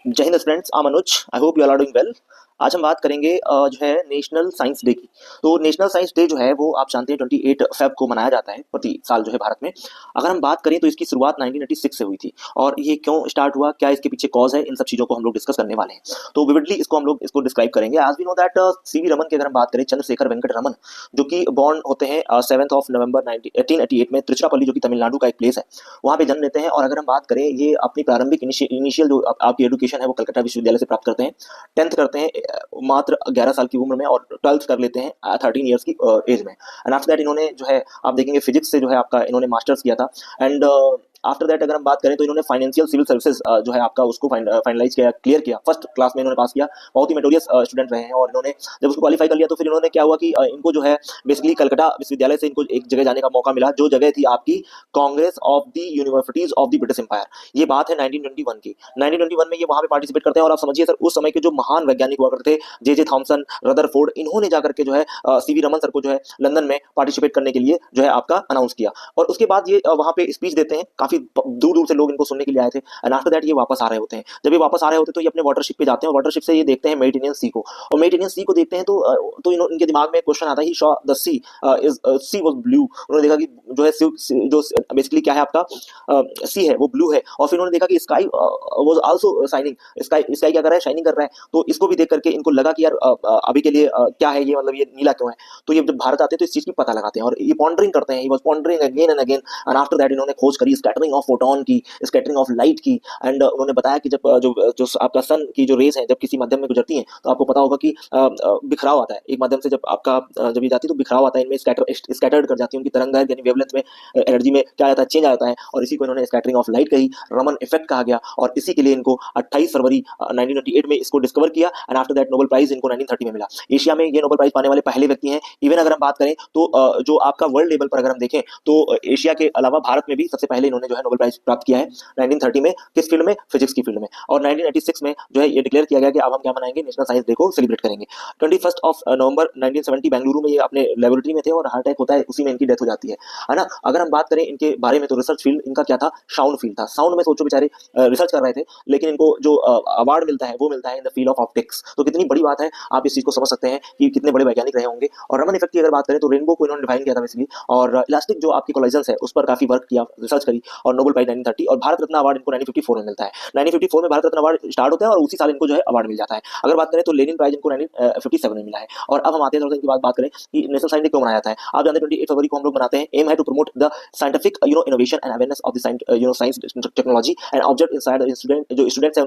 जय Hind friends, I Manoj. I hope you are doing well. आज हम बात करेंगे जो है नेशनल साइंस डे की। तो नेशनल साइंस डे जो है वो आप जानते हैं 28 फेब को मनाया जाता है प्रति साल जो है भारत में। अगर हम बात करें तो इसकी शुरुआत 1986 से हुई थी। और ये क्यों स्टार्ट हुआ, क्या इसके पीछे कॉज है, इन सब चीज़ों को हम लोग डिस्कस करने वाले हैं। तो विविडली इसको हम लोग इसको डिस्क्राइब करेंगे। आज we know that CV Raman की अगर हम बात करें, चंद्रशेखर वेंकट रमन, जो कि बॉर्न होते हैं 7 नवंबर 1888 में त्रिचुरापल्ली, जो कि तमिलनाडु का एक प्लेस है, वहाँ पे जन्म लेते हैं। और अगर हम बात करें, ये अपनी प्रारंभिक इनिशियल जो आपकी एजुकेशन है वो कलकत्ता विश्वविद्यालय से प्राप्त करते हैं। 10th करते हैं मात्र 11 साल की उम्र में, और 12th कर लेते हैं 13 ईयर्स की एज में। एंड आफ्टर दैट इन्होंने जो है, आप देखेंगे फिजिक्स से जो है आपका इन्होंने मास्टर्स किया था। एंड आफ्टर दैट अगर हम बात करें तो इन्होंने फाइनेंशियल सिविल सर्विसेज जो है आपका उसको फाइनलाइज किया, क्लियर किया, फर्स्ट क्लास में इन्होंने पास किया। बहुत ही मेटोरियस स्टूडेंट रहे हैं। और इन्होंने जब उसको क्वालिफाई कर लिया तो फिर इन्होंने क्या हुआ कि इनको जो है बेसिकली कलकत्ता विश्वविद्यालय से इनको एक जगह जाने का मौका मिला, जो जगह थी आपकी congress of the universities of the British empire. ये बात है 1921 की। 1921 में ये वहां पे पार्टिसिपेट करते हैं। और आप समझिए सर, उस समय के जो महान वैज्ञानिक हुआ करते थे, जे जे थॉमसन, रदरफोर्ड, इन्होंने जाकर के जो है सीवी रमन सर को जो है लंदन में पार्टिसिपेट करने के लिए जो है आपका अनाउंस किया। और उसके बाद ये वहां पे स्पीच देते हैं, काफी दूर दूर से लोग इनको सुनने के लिए आए थे। एंड आफ्टर दैट ये वापस आ रहे होते हैं। जब ये वापस आ रहे होते हैं तो ये अपने वाटरशिप पे जाते हैं, और वाटरशिप से ये देखते हैं मेडिटेरेनियन सी को। और मेडिटेरेनियन सी को देखते हैं तो इनके दिमाग में एक क्वेश्चन आता है, he saw the sea is sea was blue. उन्होंने देखा कि जो है जो बेसिकली क्या है आपका सी है वो ब्लू है। और फिर उन्होंने देखा कि sky was also shining. Sky sky क्या कर रहा है, शाइनिंग कर रहा है। तो इसको भी देख करके इनको लगा कि यार अभी के लिए क्या है ये, मतलब ये नीला क्यों है। तो ये जब भारत आते हैं तो इस चीज की पता लगाते हैं और ये पॉन्डरिंग करते हैं। He was pondering again and again. And after that इन्होंने खोज करी स्कैटरिंग ऑफ फोटोन की, स्कैटरिंग ऑफ लाइट की। एंड उन्होंने बताया कि जब जो आपका सन की जो रेज है जब किसी माध्यम में गुजरती हैं तो आपको पता होगा कि बिखराव आता है एक माध्यम से। जब आपका जब ये जाती है तो बिखराव आता है, इनमें स्कैटर्ड कर जाती है, उनकी तरंग यानी वेवलेंथ में, एनर्जी में क्या आता है, चेंज आता है। और इसी को इन्होंने स्कैटरिंग ऑफ लाइट कही, रमन इफेक्ट कहा गया। और इसी के लिए इनको 28 फरवरी 1928 में इसको डिस्कवर किया। And after that Nobel prize इनको 1930 में मिला। एशिया में ये नोबेल प्राइज पाने वाले पहले व्यक्ति हैं। इवन अगर हम बात करें तो जो आपका वर्ल्ड लेवल पर अगर हम देखें तो एशिया के अलावा भारत में भी सबसे पहले इन्होंने जो है नोबेल प्राइज प्राप्त किया है 1930 में। किस फील्ड में, फिजिक्स की फील्ड में। और 1986 में जो है ये डिक्लेयर किया गया कि अब हम क्या मनाएंगे, नेशनल साइंस डे को सेलिब्रेट करेंगे। 21 नवंबर 1970 बेंगलुरु में ये अपने लेबोरेटरी में थे और हार्ट अटैक होता है, उसी में इनकी डेथ हो जाती है ना। अगर हम बात करें इनके बारे में तो रिसर्च फील्ड इनका क्या था, साउंड फील्ड था। साउंड में सोचो बेचारे रिसर्च कर रहे थे, लेकिन इनको जो अवार्ड मिलता है वो मिलता है in the field of optics. तो कितनी बड़ी बात है, आप इस चीज को समझ सकते हैं कि कितने बड़े वैज्ञानिक रहे होंगे। और रमन इफेक्ट की अगर बात करें तो रेनबो को इन्होंने डिफाइन किया था बेसिकली। और इलास्टिक जो आपकी कोलाइजन्स है उस पर काफी वर्क किया, रिसर्च करी। और नोबेल प्राइज 1930 और भारत रत्न अवार्ड इनको 1954 में मिलता है। 1954 में भारत रत्न अवार्ड स्टार्ट होता है और उसी साल इनको जो है अवार्ड मिल जाता है। अगर बात करें तो लेनिन प्राइज इनको 1957 में मिला है। और अब हम आते हैं थोड़ा सा इनकी बात करें कि नेशनल साइंस डे क्यों मनाया जाता है। आप जानते हैं 28 फरवरी को हम लोग मनाते हैं। एम है to promote the scientific innovation and awareness of the science technology and object inside the student. जो स्टूडेंट्स हैं